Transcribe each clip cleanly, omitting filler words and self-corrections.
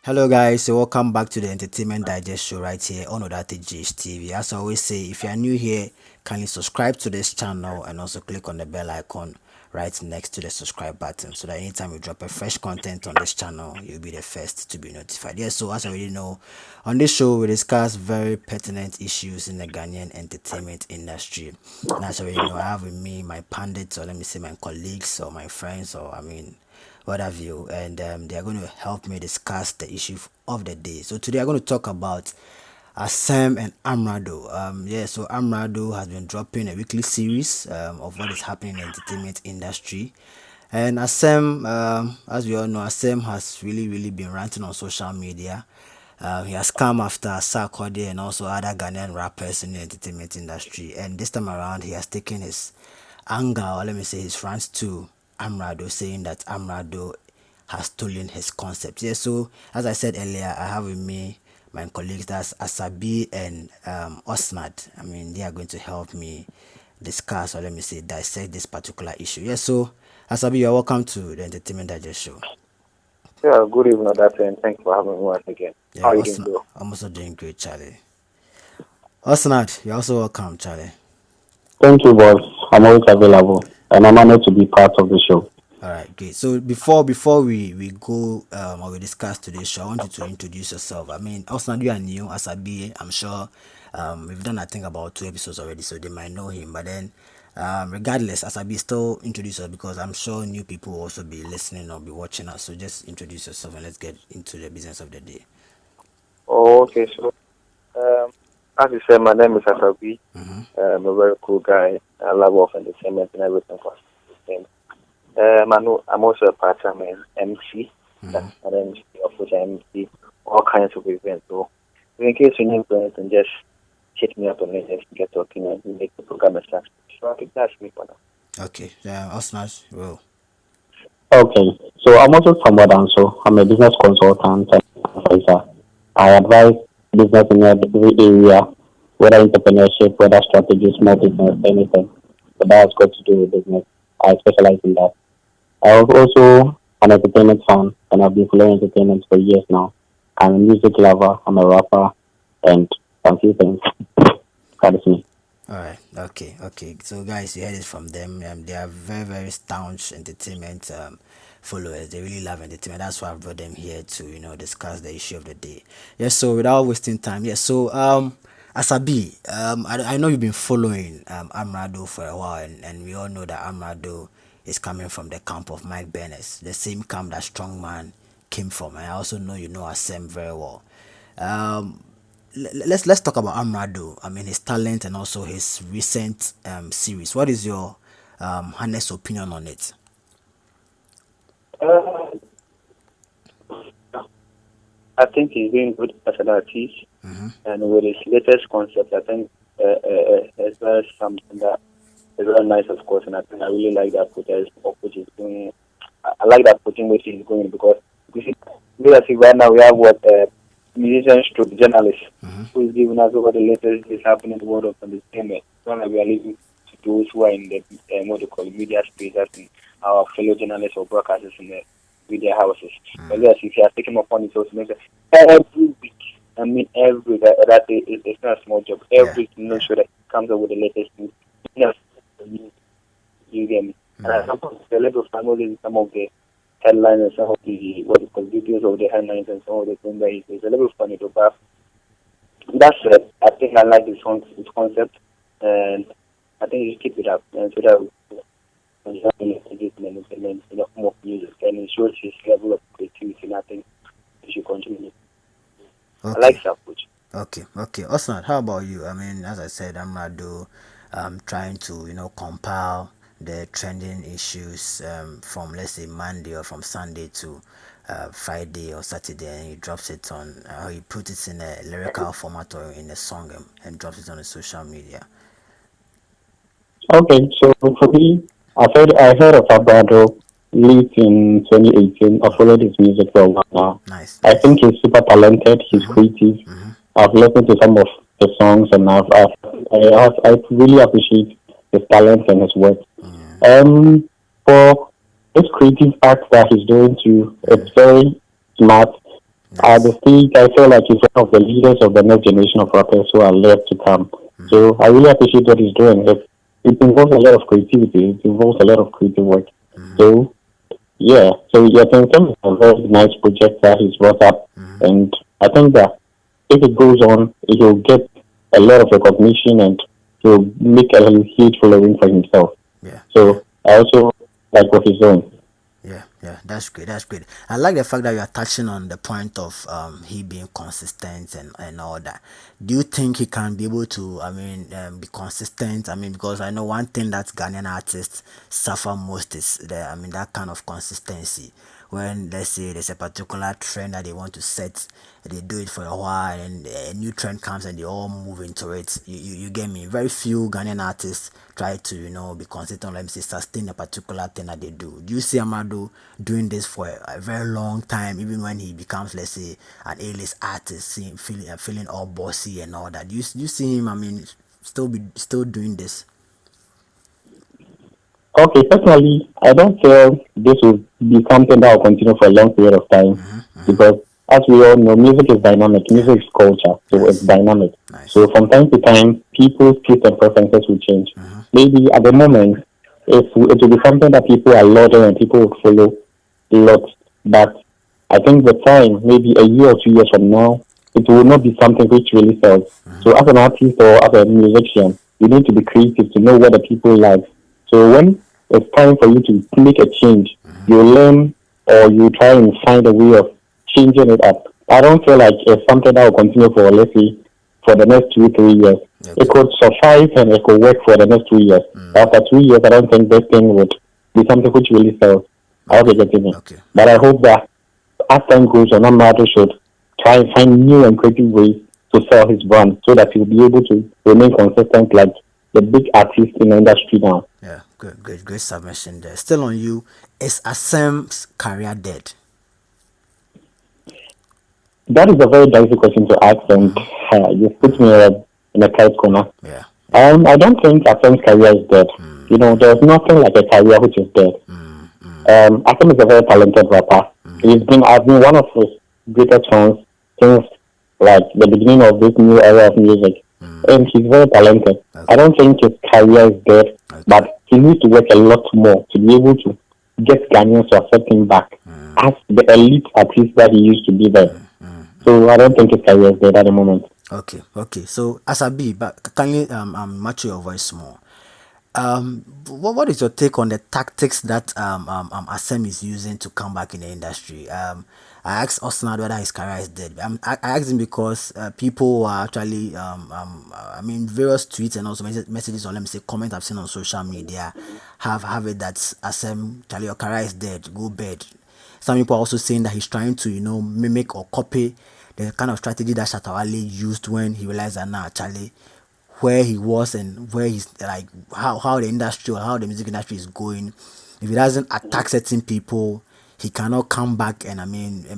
Hello guys, so welcome back to the Entertainment Digest show right here on Odate TV. As I always say, if you are new here, kindly subscribe to this channel and also click on the bell icon right next to the subscribe button so that anytime we drop a fresh content on this channel, you'll be the first to be notified. Yes, so as I already know, on this show we discuss very pertinent issues in the Ghanaian entertainment industry. And as I already know, I have with me my pundits, or let me say my colleagues or my friends, or what have you, and they are going to help me discuss the issue of the day. So today I'm going to talk about ASEM and Amerado. Yeah, so Amerado has been dropping a weekly series of what is happening in the entertainment industry. And ASEM, as we all know, ASEM has really been ranting on social media. He has come after Sarkodie and also other Ghanaian rappers in the entertainment industry. And this time around, he has taken his anger, or let me say his rants to Amerado, saying that Amerado has stolen his concept. Yeah, so as I said earlier, I have with me my colleagues, that's Asabi and Osnad. I mean, they are going to help me discuss, or let me say dissect this particular issue. Yeah, so Asabi, you're welcome to the Entertainment Digest show. Yeah, good evening, that and thanks for having me once again. How Yeah, are you doing, Osnad, bro? I'm also doing great, Charlie. Osnad, you're also welcome, Charlie. Thank you, boss. I'm always available, and I'm honored to be part of the show. All right, great. So before we go or we discuss today's show, I want you to introduce yourself. I mean, also you are new as a BA. I'm sure we've done I think about 2 episodes already, so they might know him. But then, regardless, as a B, still introduce us because I'm sure new people will also be listening or be watching us. So just introduce yourself and let's get into the business of the day. Oh, okay, so um, as you said, my name is Asabi. Mm-hmm. I'm a very cool guy. I love off entertainment and everything for entertainment. I'm also a part-time MC. Mm-hmm. An MC, of which I MC all kinds of events. So in case you need anything, just hit me up on it and get talking and we make the program a success. So I think that's me for now. Okay, yeah, Osnad, well, Okay, so I'm also from Wadanso. I'm a business consultant and advisor. I advise business in every area, whether entrepreneurship, whether strategy, small business, anything. So that's got to do with business. I specialize in that. I was also an entertainment fan, and I've been following entertainment for years now. I'm a music lover. I'm a rapper, and some few things. That is me. all right, okay. So, guys, you heard it from them. They are very staunch entertainment followers. They really love entertainment. That's why I brought them here to discuss the issue of the day. Yes. So, without wasting time, yes. So, Asabi, I know you've been following Amerado for a while, and we all know that Amerado is coming from the camp of Mike Bennett, the same camp that Strongman came from. And I also know you know Asem very well. Um, let's talk about Amerado. I mean his talent and also his recent series. What is your honest opinion on it? Uh, I think he's doing good as an artist. Mm-hmm. And with his latest concept, I think it's very something that is very nice, of course. And I think I really like that protest of which is going. I like that pushing which is going because you see right now we have what musicians to journalists Mm-hmm. who is giving us what the latest is happening in the world of entertainment. So now we are leaving to those who are in the what they call media space, as in our fellow journalists or broadcasters in the media houses. But yes, if you are taking upon it, also make every week. I mean, every that it's not a small job. Yeah, Every single show that comes up with the latest news, you know, you get me. And sometimes the level of family, some of the headlines and some of the what is called videos of the headlines and some of the things that is a little funny to but that's it. I think I like this concept and I think you should keep it up and so that we in the form of music and it shows his level of creativity and I think you should continue. I like okay, that approach. okay. Osman, how about you? I mean, as I said, Amerado trying to compile the trending issues from, let's say, Monday or from Sunday to Friday or Saturday, and he drops it on he puts it in a lyrical format or in a song, and drops it on the social media. Okay, so for me, I heard of Abrado late in 2018. I followed his music for a while now. Nice, I nice. think he's super talented. He's Mm-hmm. creative. Mm-hmm. I've listened to some of the songs, and I really appreciate his talent and his work. Yeah. For this creative act that he's doing too, Mm-hmm. it's very smart. At the Nice. stage, I feel like he's one of the leaders of the next generation of rappers who are left to come. So I really appreciate what he's doing. It involves a lot of creativity. It involves a lot of creative work. So yeah, so yeah, I think it's a very nice project that he's brought up, and I think that if it goes on, it will get a lot of recognition and he'll make a huge following for himself. Yeah, yeah. So I also like what he's doing. Yeah, yeah, that's great. That's great. I like the fact that you are touching on the point of he being consistent and all that. Do you think he can be able to, be consistent? I mean, because I know one thing that Ghanaian artists suffer most is that kind of consistency. When let's say there's a particular trend that they want to set, they do it for a while, and a new trend comes and they all move into it. You get me? Very few Ghanaian artists try to be consistent. Let me say sustain a particular thing that they do. Do you see Amerado doing this for a very long time, even when he becomes, let's say, an A-list artist, feeling all bossy and all that? Do you see him? I mean, still doing this? Okay, personally, I don't feel this will be something that will continue for a long period of time because, as we all know, music is dynamic. Yeah. Music is culture, so it's Nice. dynamic. So Nice. from time to time, people's tastes and preferences will change. Maybe at the moment, it will be something that people are lauding and people will follow a lot. But I think with time, maybe a year or 2 years from now, it will not be something which really sells. So as an artist or as a musician, you need to be creative to know what the people like. So when it's time for you to make a change, you learn or you try and find a way of changing it up. I don't feel like it's something that will continue for, let's say, for the next 2, 3 years. It Okay. could suffice and it could work for the next 2 years. After 2 years, I don't think this thing would be something which really sells. I hope you Okay. get me. Okay. But I hope that as time goes on, Amerado should try and find new and creative ways to sell his brand so that he'll be able to remain consistent like the big artists in the industry now. Yeah. Good. Great submission there. Still on you. Is Asem's career dead? That is a very dicey question to ask, and you put me in a tight corner. Yeah. I don't think Asem's career is dead. You know, there's nothing like a career which is dead. Asem is a very talented rapper. I've been one of his greatest fans since like the beginning of this new era of music, and he's very talented. I Okay. don't think his career is dead, Okay. but he needs to work a lot more to be able to get Ghanaians to accept him back as the elite artist that he used to be there. So I don't think his career is dead at the moment. Okay. Okay. So Asabi, but can you match your voice more? What is your take on the tactics that Asem is using to come back in the industry? I asked Osnard whether his career is dead. I asked him because people are actually, various tweets and also messages or let me say comments I've seen on social media have it that Asem, Charlie, your career is dead, go bed. Some people are also saying that he's trying to, mimic or copy the kind of strategy that Shatawale used when he realized that now, Charlie, where he was and where he's like how the industry or how the music industry is going. If he doesn't attack certain people, he cannot come back and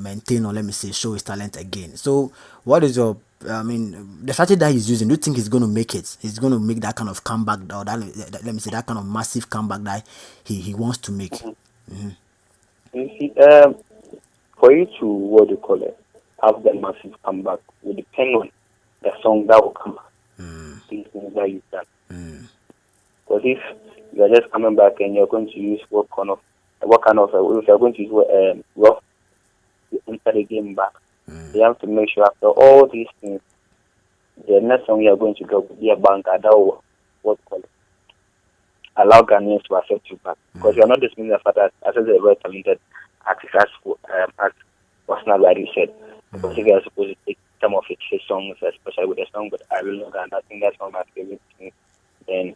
maintain or let me say show his talent again. So what is your the strategy that he's using? Do you think he's going to make it? He's going to make that kind of comeback or let me say that kind of massive comeback that he wants to make. You see, for you to what do you call it, have the massive comeback will depend on the song that will come. These things that you've done. Because if you're just coming back and you're going to use what kind of if you're going to use rough to enter the game back, you have to make sure after all these things, the next song you're going to drop will be a banker that will what call it, allow Ghanaians to accept you back. Because you're not dismissing the fact that as a very talented artist as was not like you said. Because if you're supposed to take some of his songs, especially with the song but I will not and I think that's one of my favorite things. Then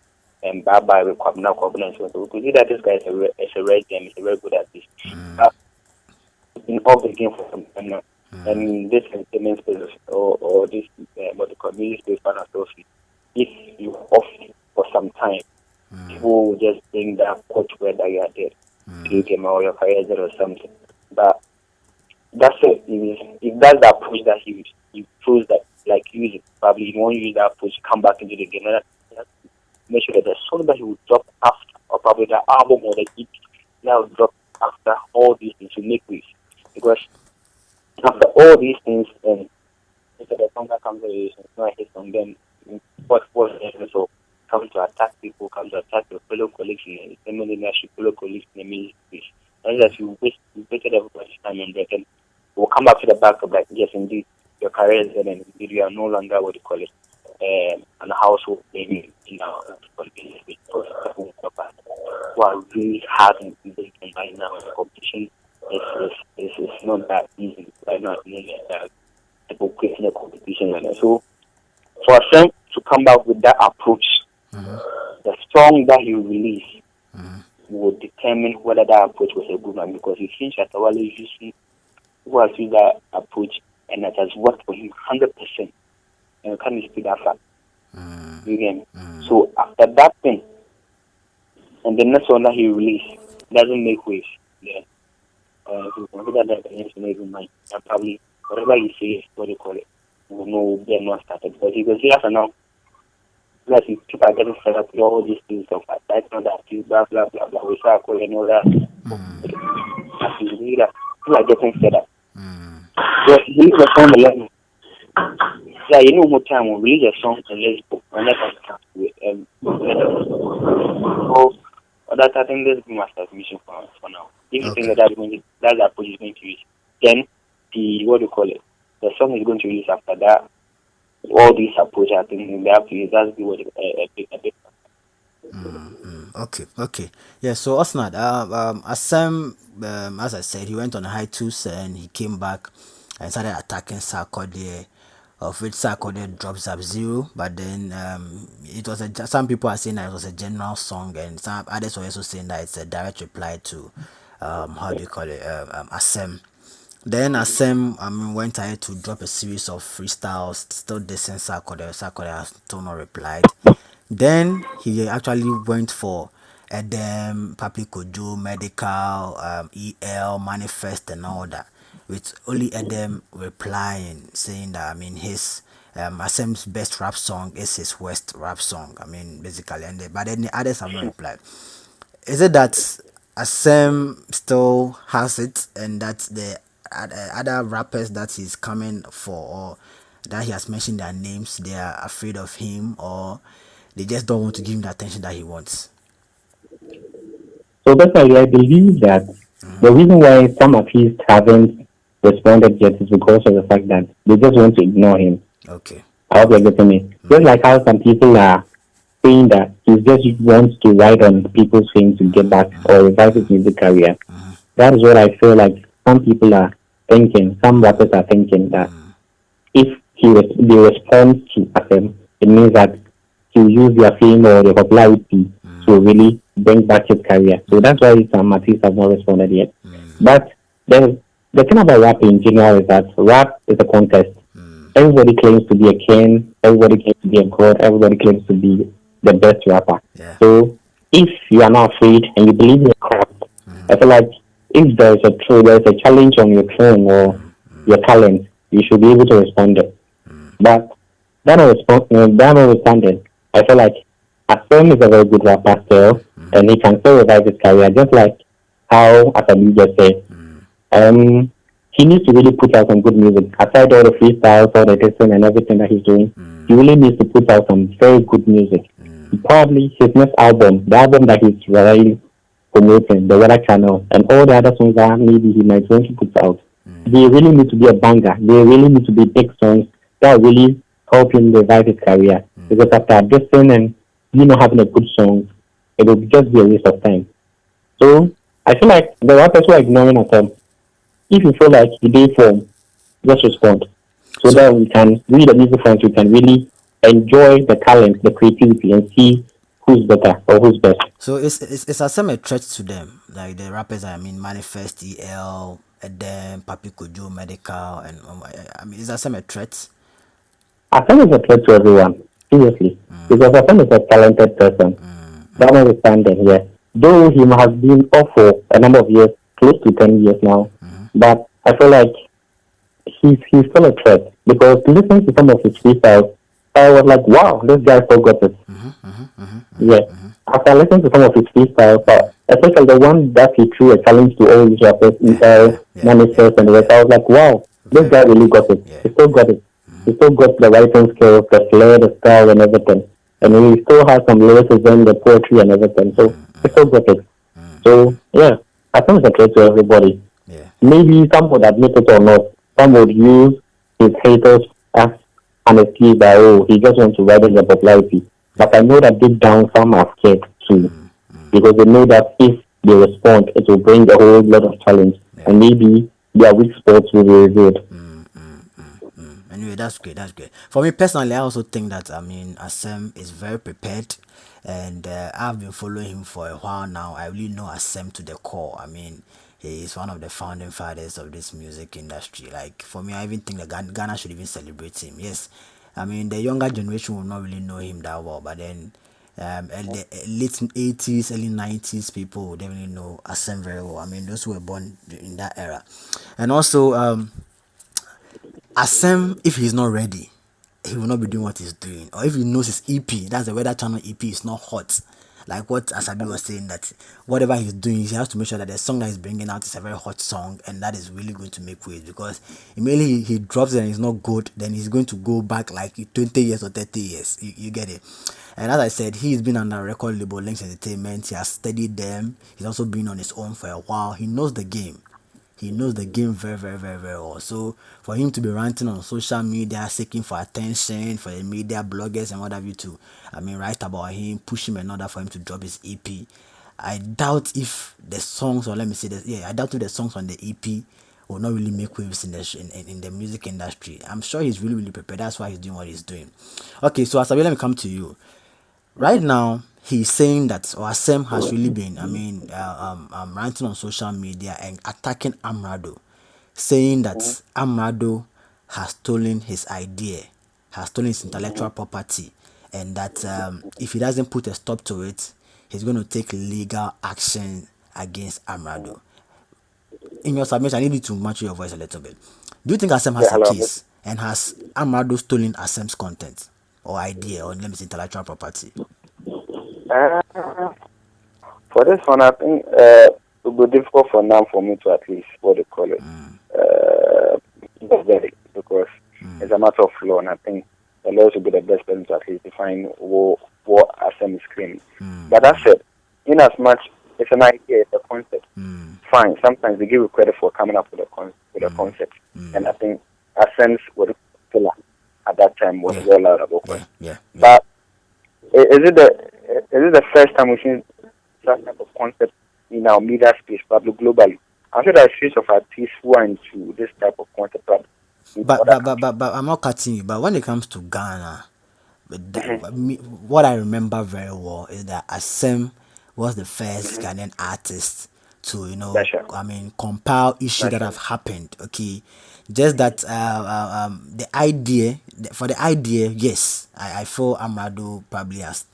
bye bye with Kwabena and so on. So we could see that this guy is a rare gem, he's a very good artist. In off the game for some time now. And this entertainment space or this what they call music space partner trophy, if you off for some time, people will just bring that coach where that you are there. You came out your career there or something. But that's it. If that's the approach that he chose that like use it, probably he won't use that approach to come back into the game. And make sure that the song that he will drop after, or probably the album or the EP that will drop after all these things will make waves. Because after all these things, and instead of song that comes with it's not a hit song, then what so come to attack people, come to attack your fellow colleagues in the same industry, fellow colleagues in the music space. And that you wasted everybody's time and breath, and we'll come back to the back of like, yes, indeed, your career is dead, and indeed you are no longer what you call it, an household name in our business because who are really hard and engaged right now, and the competition is not that easy right now. People creating a competition like that. So for Nsem to come back with that approach, the song that he released will determine whether that approach was a good one, because he seems that Wale who has used that approach and it has worked for him 100%. And you can't dispute that fact. You get me? So after that thing, and the next one that he released doesn't make waves, then if you consider that the next one even mine, and probably whatever you say, what do you call it, will know they're not started. Because you can see after now, like people are getting fed up with all these things of like that's not that you blah blah blah blah we start calling all that. As you read that, people are getting fed up. So you need a song alone. Yeah, you know more time we'll release a song and let's go. And let us start with so that I think this is my submission for now. If you think that that's the approach is going to use, then the what do you call it? The song is going to release after that. All these approach, I think they have to use that's the word a bit. Okay. Yeah, so Osnad, Asem, as I said, he went on a hiatus and he came back and started attacking Sarkodie, of which Sarkodie dropped Sub-Zero, but then it was some people are saying that it was a general song, and some others were also saying that it's a direct reply to, how do you call it, Asem. Then Asem went ahead to drop a series of freestyles, still dissing Sarkodie. Sarkodie has still not replied. Then he actually went for Edem, Papi Kojo, Medical, EL, Manifest, and all that, with only Edem replying, saying that his Asem's best rap song is his worst rap song. Basically, but then the others have not replied. Is it that Asem still has it, and that the other rappers that he's coming for, or that he has mentioned their names, they are afraid of him, or they just don't want to give him the attention that he wants? So basically, I believe that the reason why some artists haven't responded yet is because of the fact that they just want to ignore him. Okay. I hope you're getting me. Just like how some people are saying that he just wants to ride on people's fame to get back or revive his music career. That is what I feel like some people are thinking, some rappers are thinking that if they respond to them, it means that to use their fame or their popularity to really bring back his career. So that's why some artists have not responded yet. But the thing about rap in general is that rap is a contest. Everybody claims to be a king, everybody claims to be a god, everybody claims to be the best rapper. Yeah. So if you are not afraid and you believe in your craft, I feel like if there's a challenge on your throne or your talent, you should be able to respond it. But that notwithstanding, I feel like Asem is a very good rapper still, and he can still revive his career, just like how Asabi just said. He needs to really put out some good music. Aside all the freestyles, all the testing and everything that he's doing, he really needs to put out some very good music. Probably his next album, the album that he's really promoting, the Weather Channel, and all the other songs that maybe he might want to put out, they really need to be a banger. They really need to be big songs that really help him revive his career. Because after this and not having a good song, it will just be a waste of time. So I feel like the rappers who are ignoring Asem, if you feel like you did form, just respond. So that we can read the music front, we can really enjoy the talent, the creativity, and see who's better or who's best. So is Asem a threat to them? Like the rappers, Manifest, EL, Edem, Papi Kojo, Medical, and is Asem a threat? Asem is a threat to everyone, seriously. Because Asem is a talented person. That understanding, yes. Though he has been off for a number of years, close to 10 years now, but I feel like he's still a threat. Because listening to some of his freestyles, I was like, wow, this guy still got it. Yes. After listening to some of his freestyles, especially the one that he threw a challenge to all these rappers, Manifest and the rest, I was like, wow, This Very guy good. really got it. Yeah. He still got it. He still got the writing skills, the flair, the style, and everything. And he still has some lyricism, the poetry, and everything. So he still got it. So yeah, I think it's a threat to everybody. Yeah. Maybe some would admit it or not. Some would use his haters as an excuse that oh he just wants to ride in the popularity. But I know that deep down some are scared too because they know that if they respond, it will bring a whole lot of challenge, Yeah. and maybe their weak spots will be revealed. Anyway, that's great. That's great. For me personally, I also think that Asem is very prepared, and I've been following him for a while now. I really know Asem to the core. I mean, he is one of the founding fathers of this music industry. Like for me, I even think that Ghana should even celebrate him. Yes, I mean the younger generation will not really know him that well, but then the late 80s, early 90s people will definitely know Asem very well. I mean, those who were born in that era, and also Asem, if he's not ready, he will not be doing what he's doing. Or if he knows his EP, that's the weather channel EP is not hot. Like what Asabi was saying, that whatever he's doing, he has to make sure that the song that he's bringing out is a very hot song, and that is really going to make waves. Because immediately he drops it and it's not good, then he's going to go back like 20 years or 30 years. You get it. And as I said, he's been on a record label, Links Entertainment. He has studied them. He's also been on his own for a while. He knows the game. He knows the game very, very, very, very well. So for him to be ranting on social media, seeking for attention, for the media, bloggers, and what have you to, write about him, push him in order for him to drop his EP. I doubt if the songs, or let me say this, yeah, I doubt if the songs on the EP will not really make waves in the music industry. I'm sure he's really, really prepared. That's why he's doing what he's doing. Okay, so Asabi, let me come to you. Right now he's saying that Asem has really been ranting on social media and attacking Amerado, saying that Amerado has stolen his idea, has stolen his intellectual property, and that if he doesn't put a stop to it, he's going to take legal action against Amerado. In your submission, I need you to match your voice a little bit. Do you think Asem Yeah, has a hello. case, and has Amerado stolen Asem's content or idea, or let me say intellectual property? Uh, for this one, I think it will be difficult for now for me to at least what they call it, verdict, because it's a matter of law, and I think the lawyers will be the best person to at least define what Asem is claiming. But that said, in as much it's an idea, it's a concept. Fine. Sometimes they give you credit for coming up with a concept, and I think Asem's was pillar at that time was well out of question. But is it the first time we've seen that type of concept in our media space, probably globally? I'm sure there are a series of artists who are into this type of concept. But I'm not cutting you. But when it comes to Ghana, what I remember very well is that Asem was the first Ghanaian artist to compile issues that have happened. Okay, just that the idea for the idea, yes, I feel Amerado probably has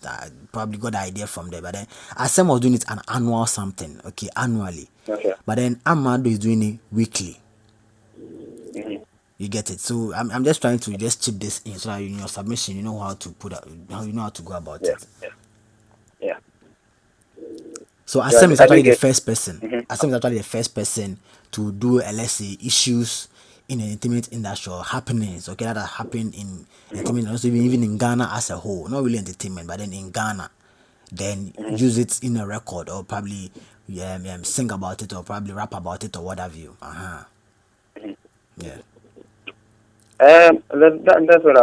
probably got the idea from there. But then Asem was doing it an annual something, okay, annually. But then Amerado is doing it weekly. You get it. So I'm just trying to just chip this in so that in your submission you know how to put out, how you know how to go about it. Yeah. So Asem is actually the first person. Asem is actually the first person to do, let's say, issues in the entertainment industry or happenings, okay, that have happened in entertainment, also even in Ghana as a whole. Not really entertainment, but then in Ghana, then use it in a record or probably sing about it or probably rap about it or what have you. Yeah. That's what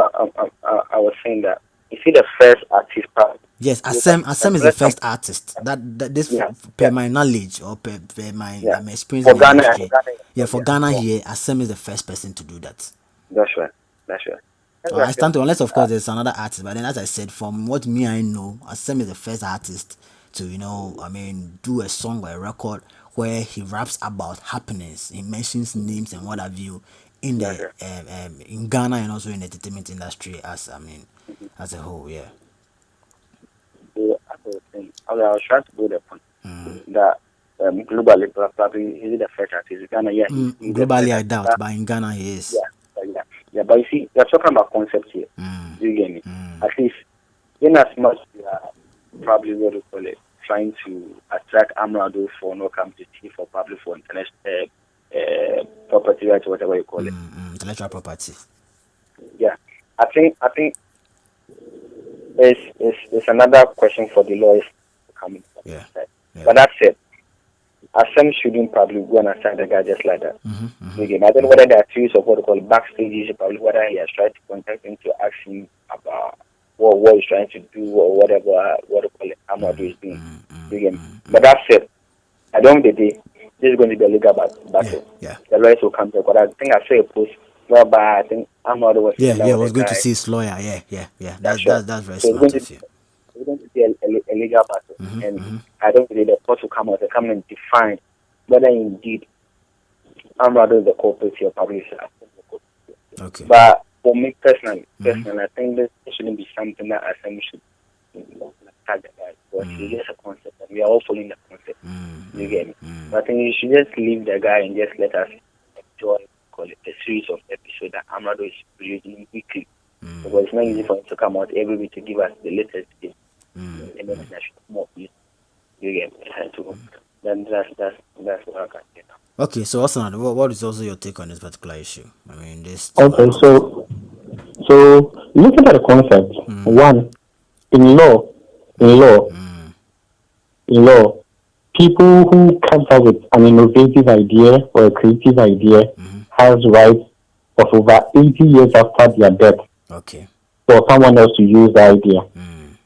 I was saying, that you see the first artist part. Yes, Asem is the first artist that this per my knowledge or per my experience in the industry. For Ghana here, Asem is the first person to do that. That's right. I stand to, unless of course there's another artist, but then as I said, from what me I know, Asem is the first artist to do a song or a record where he raps about happenings, he mentions names and what have you in the in Ghana and also in the entertainment industry as a whole. Yeah. So as I was saying, I was trying to build a point that globally, probably is it the first artist? Ghana, yeah. Globally, I doubt, but in Ghana, he is. Yeah. But you see, you're talking about concepts here. Do you get me? At least, in as much we are probably what we call it, trying to attract Amerado for no competition, for probably for international property rights, whatever you call it. intellectual property. Yeah, I think it's another question for the lawyers to come in. Yeah. But that said, ASEM shouldn't probably go and assign the guy just like that. Mm-hmm. I don't know whether there are series of what they call backstage issues, probably whether he has tried to contact him to ask him about what he's trying to do or whatever what they call it, Amerado is doing. But that said, at the end of the day, this is going to be a legal battle. Yeah. The lawyers will come there. But I think I saw a post whereby I think Amerado was I was going to see his lawyer. Yeah. That's very smart of you. It's going to be a legal battle. And I don't believe the court will come out and come and define whether indeed Amerado is the culprit or publisher. Okay. But for me personally, I think this shouldn't be something that ASEM should target, because it's just a concept and we are all following the concept. You get me? But I think you should just leave the guy and just let us enjoy, call it, a series of episodes that Amerado is releasing weekly. Because it's not easy for him to come out every week to give us the latest thing. And then that should more you get me? Then that's what I can say now. Okay, so Osman, what is also your take on this particular issue? I mean, this. Okay, so looking at the concept, one, in law, people who comes out with an innovative idea or a creative idea has rights of over 80 years after their death. Okay. For someone else to use the idea.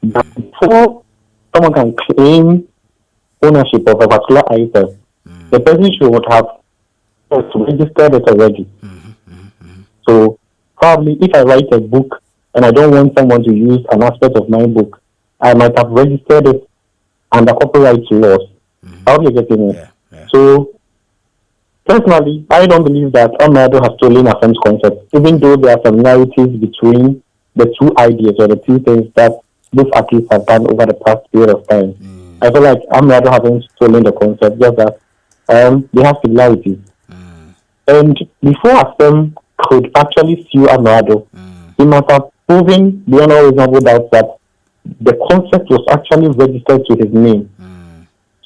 But before someone can claim ownership of a particular item, the person should have registered it already. So probably if I write a book and I don't want someone to use an aspect of my book, I might have registered it under copyright laws. How do you get it? Yeah. So personally, I don't believe that Amerado has stolen ASEM's concept, even though there are similarities between the two ideas or the two things that both artists have done over the past period of time. I feel like Amerado hasn't stolen the concept, just that they have similarities. And before ASEM could actually sue Amerado, he must have proven beyond all reasonable doubt that the concept was actually registered to his name.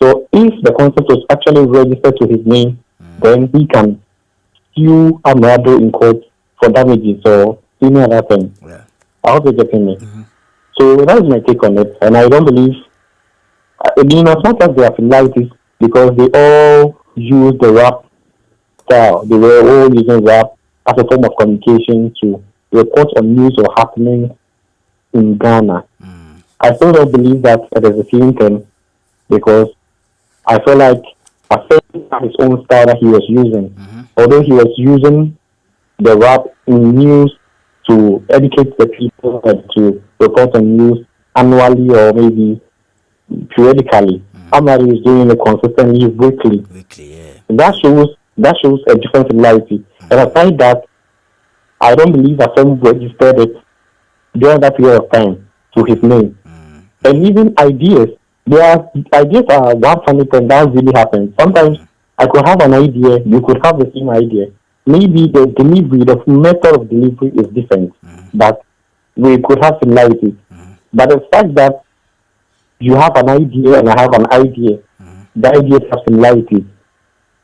So if the concept was actually registered to his name, then he can sue Amerado in court for damages or any other thing. Yeah. I hope you're getting me. So that is my take on it. And I don't believe, as much as there are similarities, because they all use the rap style. They were all using rap as a form of communication to report on news or happenings in Ghana. I still don't believe that it is the same thing, because I feel like ASEM had his own style that he was using. Although he was using the rap in news to educate the people and to report on news annually or maybe periodically. Amerado is doing it consistently weekly. Yeah. That shows a different similarity. And aside that, I don't believe ASEM registered it during that period of time to his name. And even ideas, ideas are one funny thing that really happens. Sometimes I could have an idea, you could have the same idea. Maybe the delivery, the method of delivery is different, but we could have similarities. But the fact that you have an idea and I have an idea, the ideas have similarities,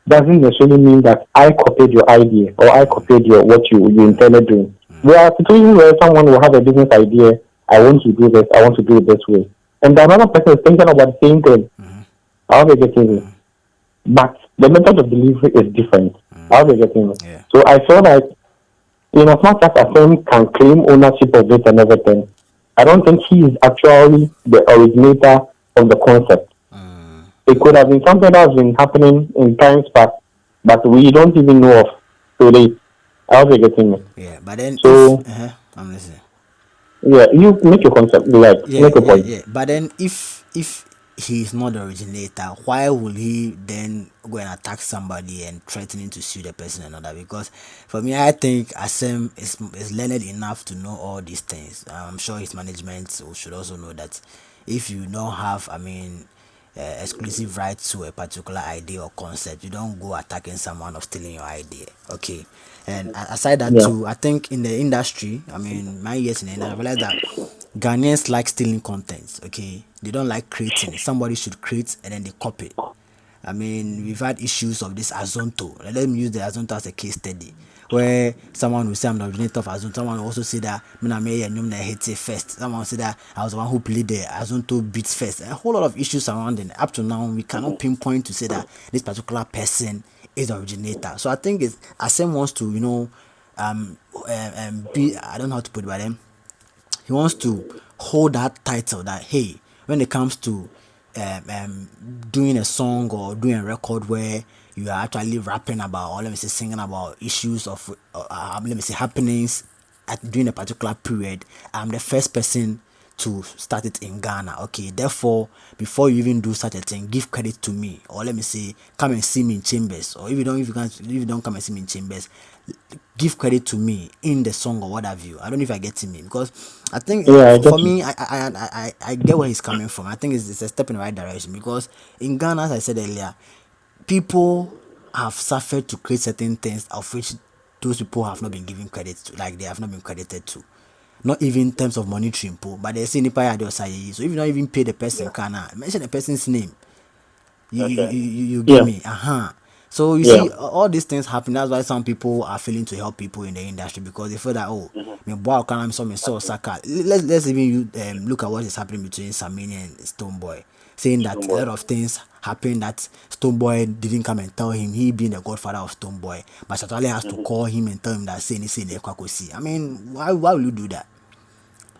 doesn't necessarily mean that I copied your idea or I copied what you intended doing. There are situations where someone will have a business idea, I want to do this, I want to do it this way. And another person is thinking about the same thing. How are they getting it? But the method of delivery is different. How are they getting it? Yeah. So I feel like, as much as ASEM can claim ownership of it and everything, I don't think he is actually the originator of the concept. It could have been something that has been happening in times past, but we don't even know of today. How are they getting it? Yeah, but then so I'm listening. Yeah, you make your concept, make a point. Yeah. But then if he's not the originator, why will he then go and attack somebody and threatening to sue the person and all that? Because for me, I think ASEM is learned enough to know all these things. I'm sure his management should also know that if you don't have, exclusive rights to a particular idea or concept, you don't go attacking someone or stealing your idea. Okay. And aside that too, I think in the industry, my years in the industry, I realized that Ghanaians like stealing content. Okay, they don't like creating. Somebody should create and then they copy. I mean, we've had issues of this Azonto. Let me use the Azonto as a case study, where someone will say I'm the originator of Azonto. Someone will also say that I may and Yeete first. Someone will say that I was the one who played the Azonto beats first. A whole lot of issues surrounding. Up to now, we cannot pinpoint to say that this particular person is the originator. So I think it's ASEM wants to, be, I don't know how to put it, but he wants to hold that title that, hey, when it comes to doing a song or doing a record where you are actually rapping about, or let me say singing about issues of let me say happenings at during a particular period, I'm the first person to start it in Ghana. Okay, therefore, before you even do such a thing, give credit to me, or let me say, come and see me in chambers, or if you don't come and see me in chambers, give credit to me in the song or what have you. I don't know if I get to me, because I think Yeah, I for get you. me, I get where he's coming from. I think it's a step in the right direction, because in Ghana, as I said earlier, people have suffered to create certain things of which those people have not been given credit to, like they have not been credited to. Not even in terms of monetary input, but they say nipa ya de. So if you don't even pay the person, Yeah. can mention the person's name. Okay. You get Yeah, me? So you yeah, see, all these things happen. That's why some people are failing to help people in the industry, because they feel that, oh, me boy can I'm some so saka. Let's even look at what is happening between Samini and Stonebwoy, saying that a Somewhere. lot of things happened that Stonebwoy didn't come and tell him, he being the godfather of Stonebwoy, but Shatale has to call him and tell him that say Kwakosi. I mean, why will you do that?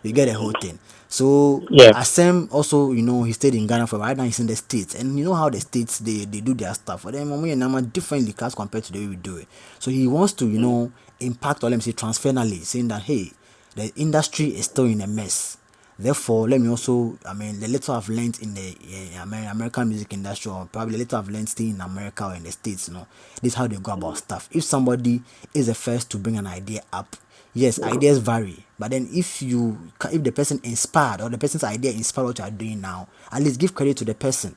You get the whole thing. So yeah, Asem also, he stayed in Ghana for right now. He's in the States, and you know how the States they do their stuff. For them, we and differently class compared to the way we do it. So he wants to, impact, or let me say, transferally, saying that, hey, the industry is still in a mess. Therefore, let me also, I mean, the little I've learned in the American music industry, or probably the little I've learned staying in America or in the States, this is how they go about stuff. If somebody is the first to bring an idea up, yes, ideas vary, but then if the person inspired, or the person's idea inspired what you are doing now, at least give credit to the person.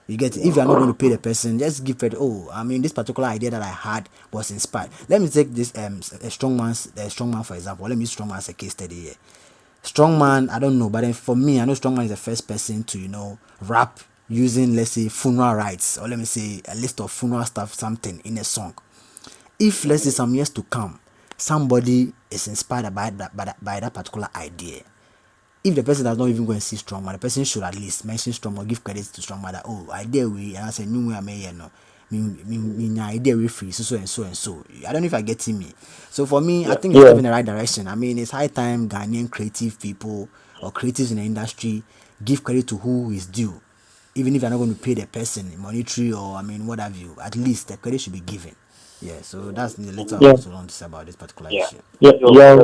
You get it? If you are not going to pay the person, just give credit. Oh, I mean, this particular idea that I had was inspired. Let me take this a strong man for example. Let me use strong man as a case study here. Strongman, I don't know, but then for me, I know Strongman is the first person to, rap using, let's say, funeral rites, or let me say, a list of funeral stuff, something in a song. If, let's say, some years to come, somebody is inspired by that particular idea, if the person does not even go and see Strongman, the person should at least mention Strongman, give credit to Strongman that, oh, idea we, and I say, new way I may, me idea we free, so and so and so. I don't know if I get me. So for me, I Yeah. think it's a step yeah, in the right direction. I mean, it's high time Ghanaian creative people or creatives in the industry give credit to who is due. Even if you're not going to pay the person monetary, or I mean, what have you, at least the credit should be given. Yeah, so that's the little I yeah, also want to say about this particular Yeah. issue. yeah, So, yeah,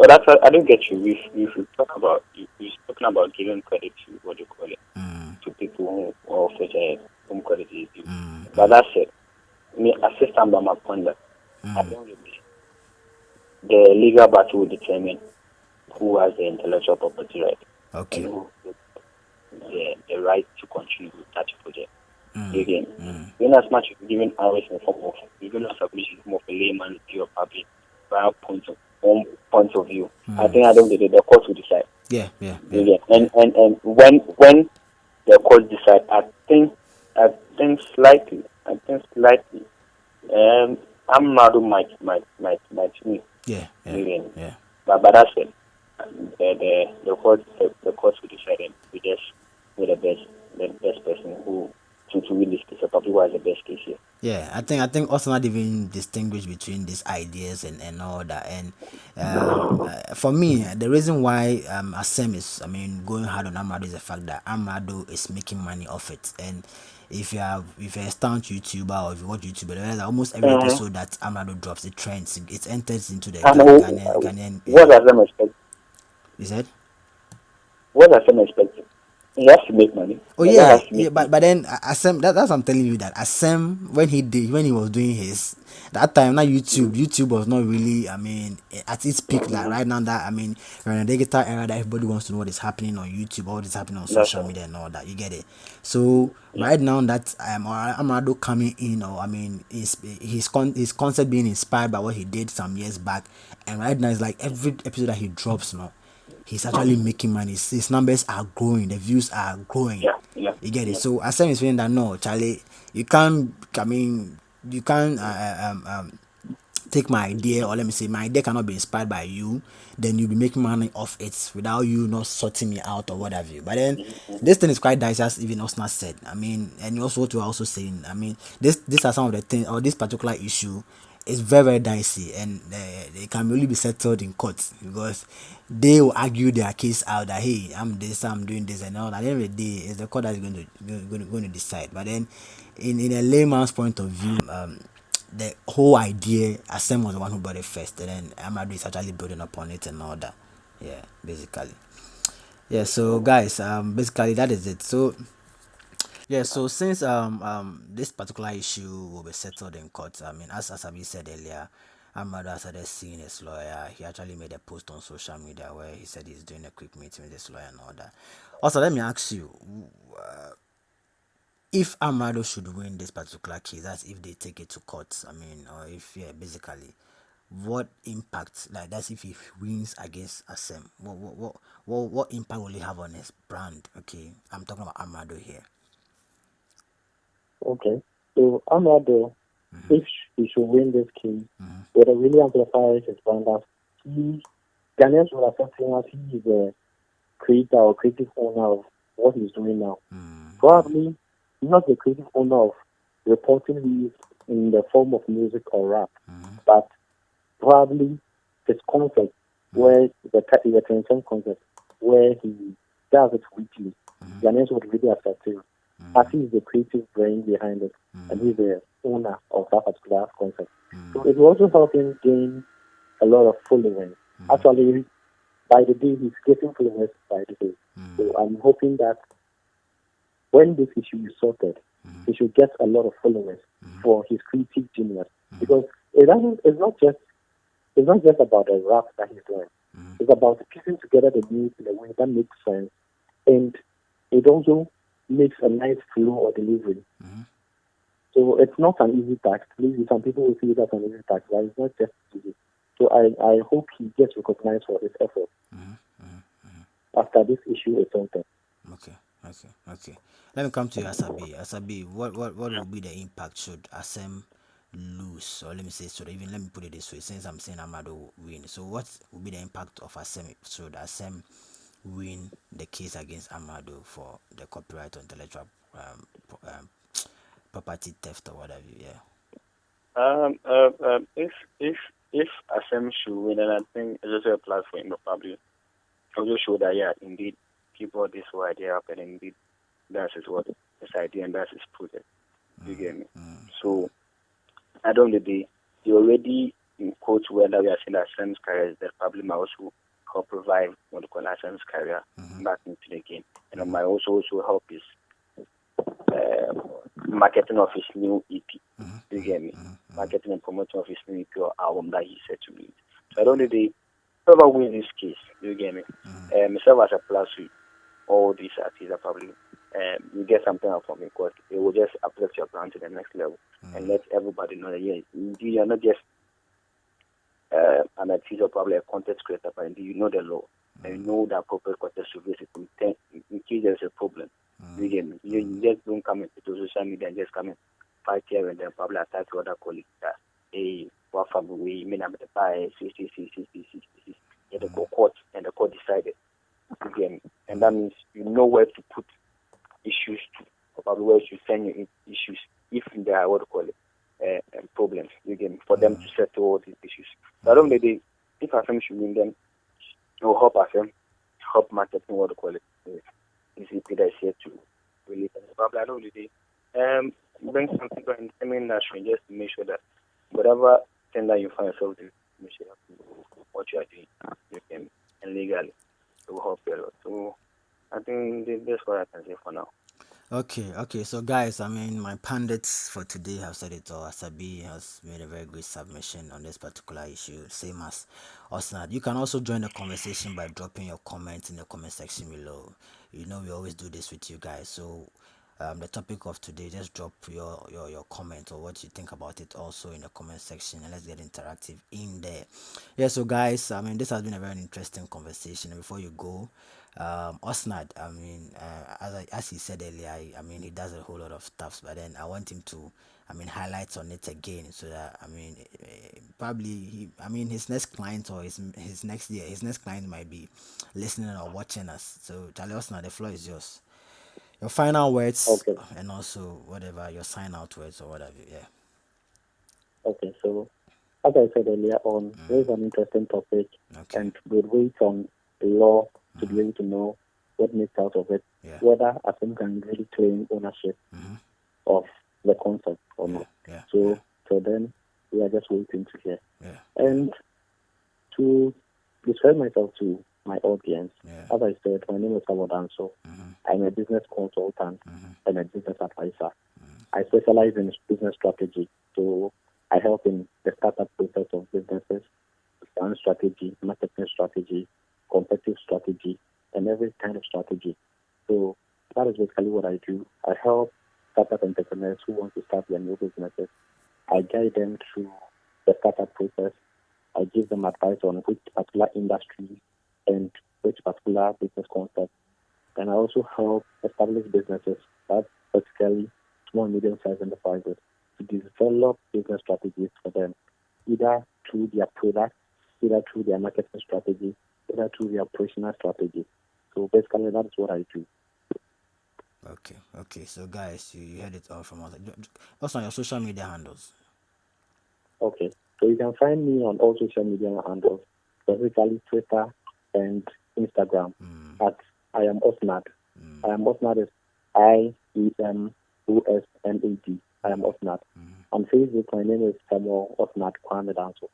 that's I don't get you. We've talked about we've spoken about giving credit to what you call it to people who of which whom credit is due. But that's it. Me assistant by my point that at the end of the day, the legal battle will determine who has the intellectual property right and Okay. who the right to continue with that project. Again, in as much as giving ours in form of giving us submission in form of a layman view of public via point of view. I think I don't get it. The court will decide. Yeah, yeah, yeah, Again, yeah. and when the court decide, I think slightly, Amerado might win. Yeah, yeah, Again, yeah. but that's it. The court will decide, and we just with the best person who to win this case, or probably who has the best case here. Yeah, I think also not even distinguish between these ideas and all that. And for me, the reason why Asem is, I mean, going hard on Amerado is the fact that Amerado is making money off it. And if you're a stunt YouTuber, or if you watch YouTuber, realize that almost every Mm-hmm. episode that Amerado drops, it trends, it enters into the And Ghanaian. what does them expect? You said? What does them expect? He has to make money. Oh The guy yeah, has to yeah, make money. but then Asem, that's what I'm telling you, that Asem, when he was doing his, that time, not YouTube was not really, I mean, at its peak, like right now, that, I mean, we're in a digital era that everybody wants to know what is happening on YouTube, what is happening on That's social right. media and all that. You get it? So Yeah. right now that Amerado coming in, or I mean, his concept being inspired by what he did some years back, and right now it's like every episode that he drops, he's actually making money. His numbers are growing, the views are growing. Yeah, yeah, You get it. yeah. So ASEM is feeling that no, Charlie, you can't. I mean, you can't take my idea, or let me say my idea cannot be inspired by you, then you'll be making money off it without you not sorting me out or what have you. But then this thing is quite dicey, as even Osna said. I mean, and also what you are also saying, I mean, these are some of the things, or this particular issue is very very dicey, and they can really be settled in court, because they will argue their case out that hey, I'm this, I'm doing this, and all. At the end of the day, it's the court that is going to decide. But then in a layman's point of view, the whole idea, Asem was the one who brought it first, and then Amerado is actually building upon it and all that. Yeah, basically. Yeah, so guys, basically that is it. So yeah, so since this particular issue will be settled in court, I mean, as Asabi said earlier, Amerado started seeing his lawyer. He actually made a post on social media where he said he's doing a quick meeting with his lawyer and all that. Also, let me ask you, if Amerado should win this particular case, that's if they take it to court, I mean, or if, yeah, basically, what impact, like that's if he wins against Asem, what impact will he have on his brand? Okay, I'm talking about Amerado here. Okay. So Amerado, if he should win this case, would have really amplified his brand as he, Ghanaians will accept him as he is a creator or creative owner of what he's doing now. Probably not the creative owner of reporting news in the form of music or rap, but probably his concept, where the Nsem concept, where he does it weekly. Ghanaians would really accept him as he is the creative brain behind it, and he's the owner of that particular concept. So it will also help him gain a lot of following. Actually, by the day, he's getting followers by the day. So I'm hoping that when this issue is sorted, he should get a lot of followers for his creative genius. Because it's not just about the rap that he's doing. It's about piecing together the news in a way that makes sense, and it also makes a nice flow or delivery. So it's not an easy task. Maybe some people will see it as an easy task, but it's not just easy. So I hope he gets recognized for his effort after this issue is sorted. Okay. Let me come to you, Asabi. Asabi, what will be the impact should Asem lose, or let me say, so even let me put it this way, since I'm saying Amerado will win. So what will be the impact of Asem should Asem win the case against Amerado for the copyright or intellectual property theft or whatever? Yeah. If ASEM should win, then I think it's also a plus for him, probably also show that yeah, indeed, he brought this whole idea up, and indeed, that's his idea, and that's his project. You get me? So at the end of the day, he already in quotes whether we are saying that ASEM's career is that probably might also help revive what we call ASEM's career back into the game, and it might also help his marketing of his new EP. You get me? Marketing and promoting of his new EP or album that he said to release. So I don't know whoever wins this case, you get me? Myself as a plus with all these artists are probably you get something out from it, because it will just uplift your brand to the next level and let everybody know that yeah, indeed you're not just an artist or probably a content creator, but indeed you know the law and you know the appropriate context to visit in case there's a problem. You get me? You just don't come into social media and just come in fight here and then probably attack your other colleagues that hey, what family we mean I'm the buy yeah, the court and the court decided. You get me? And that means you know where to put issues to, or probably where to send your issues if there are what do you call it problems. You get me? For them to settle all these issues. So I don't know if ASEM should win them, it will help ASEM, help marketing what do you call it. This EP that is here to release. And probably I don't really bring something to the entertainment industry just to make sure that whatever thing that you find yourself doing, make sure you know what you are doing, you can, and legally, it will help you a lot. So I think that's what I can say for now. Okay. So, guys, I mean, my pundits for today have said it all. Asabi has made a very good submission on this particular issue, same as Osnad. You can also join the conversation by dropping your comments in the comment section below. You know, we always do this with you guys. So, the topic of today. Just drop your comment or what you think about it also in the comment section, and let's get interactive in there. Yeah, so guys, I mean, this has been a very interesting conversation. And before you go, Osnad, I mean, as he said earlier, I mean, he does a whole lot of stuff, but then I want him to, I mean, highlight on it again, so that, I mean, probably I mean, his next client or his next year, his next client might be listening or watching us. So Charlie Osnad, the floor is yours. Your final words, Okay. and also whatever your sign out words or whatever. Yeah. Okay. So, as I said earlier on, this is an interesting topic, Okay. and we'll wait on the law to be able to know what makes out of it, Yeah. whether ASEM can really claim ownership of the concept or not. Yeah. So, then we are just waiting to hear. Yeah. And to describe myself to my audience, Yeah. as I said, my name is Sabodanso. I'm a business consultant and a business advisor. I specialize in business strategy, so I help in the startup process of businesses, brand strategy, marketing strategy, competitive strategy, and every kind of strategy. So that is basically what I do. I help startup entrepreneurs who want to start their new businesses. I guide them through the startup process. I give them advice on which particular industry and which particular business concept. And I also help establish businesses, that's particularly small and medium-sized enterprises, to develop business strategies for them, either through their product, either through their marketing strategy, either through their operational strategy. So basically, that's what I do. Okay. So guys, you heard it all from us. What's on your social media handles? Okay, so you can find me on all social media handles, specifically Twitter and Instagram at I am Osnad. I am Osnad is IEMOSNAD. I am Osnad. On Facebook, my name is Samuel Osnad Kwame Danso.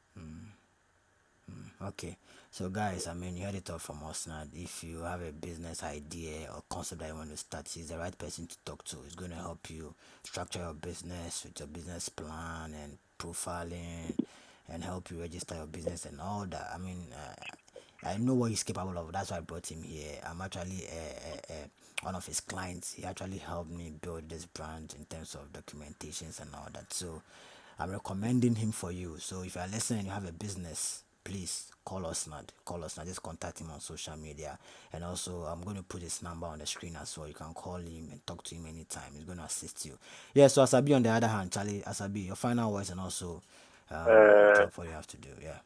Okay. So guys, I mean, you heard it all from us now. If you have a business idea or concept that you want to start, he's the right person to talk to. He's going to help you structure your business with your business plan and profiling, and help you register your business and all that. I mean, I know what he's capable of. That's why I brought him here. I'm actually one of his clients. He actually helped me build this brand in terms of documentations and all that. So I'm recommending him for you. So if you're listening and you have a business, please call us now. Just contact him on social media. And also, I'm going to put his number on the screen as well. You can call him and talk to him anytime. He's going to assist you. Yeah, so Asabi, on the other hand, Charlie, Asabi, your final words, and also drop what you have to do. Yeah.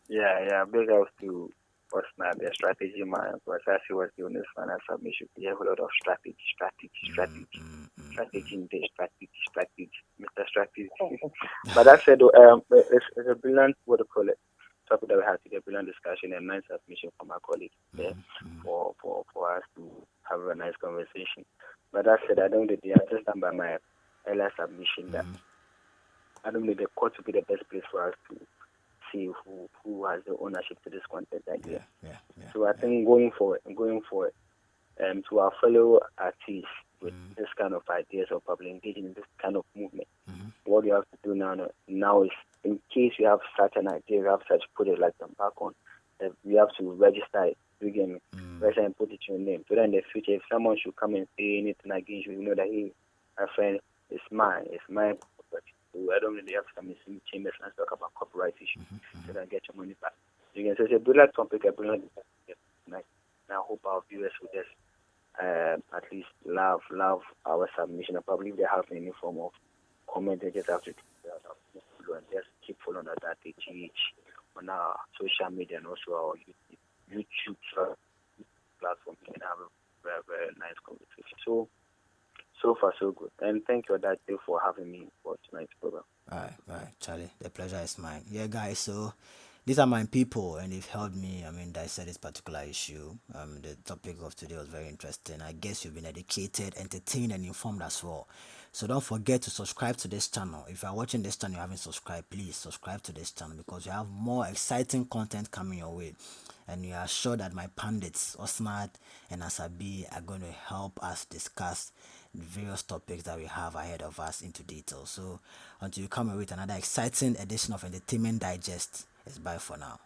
Yeah. Big ups to Osnad, the strategy man, because as he was doing this final submission, he have a lot of strategy in the strategy, Mr. Strategy. But that said, it's a brilliant, what do you call it, topic that we had to get brilliant discussion and nice submission from our colleagues there for us to have a nice conversation. But that said, I don't need the just done by my earlier submission that I don't need the court to be the best place for us to see who has the ownership to this content idea. So I think going forward, to our fellow artists with this kind of ideas or public engaging in this kind of movement, what you have to do now is, in case you have such an idea, you have such put it like them back on, you have to register it. You get me? Register and put it your name. So that in the future, if someone should come and say anything against you, you know that, hey, my friend, it's mine property. So I don't really have to come in chambers and talk about copyright issues so that I get your money back. You can say it's a brilliant topic, a brilliant tonight. And I hope our viewers will just at least love our submission, and probably if they have any form of comment, they just have to and just keep following us at HH on our social media and also our YouTube platform. We can have a very, very nice conversation. So far, so good. And thank you, Adate, for having me for tonight's program. All right, Charlie. The pleasure is mine. Yeah, guys. So these are my people, and they've helped me. I mean, dissect this particular issue. The topic of today was very interesting. I guess you've been educated, entertained, and informed as well. So don't forget to subscribe to this channel. If you are watching this channel, you haven't subscribed, please subscribe to this channel, because we have more exciting content coming your way. And we are sure that my pundits, Osnad and Asabi, are going to help us discuss the various topics that we have ahead of us into detail. So until you come away with another exciting edition of Entertainment Digest, it's bye for now.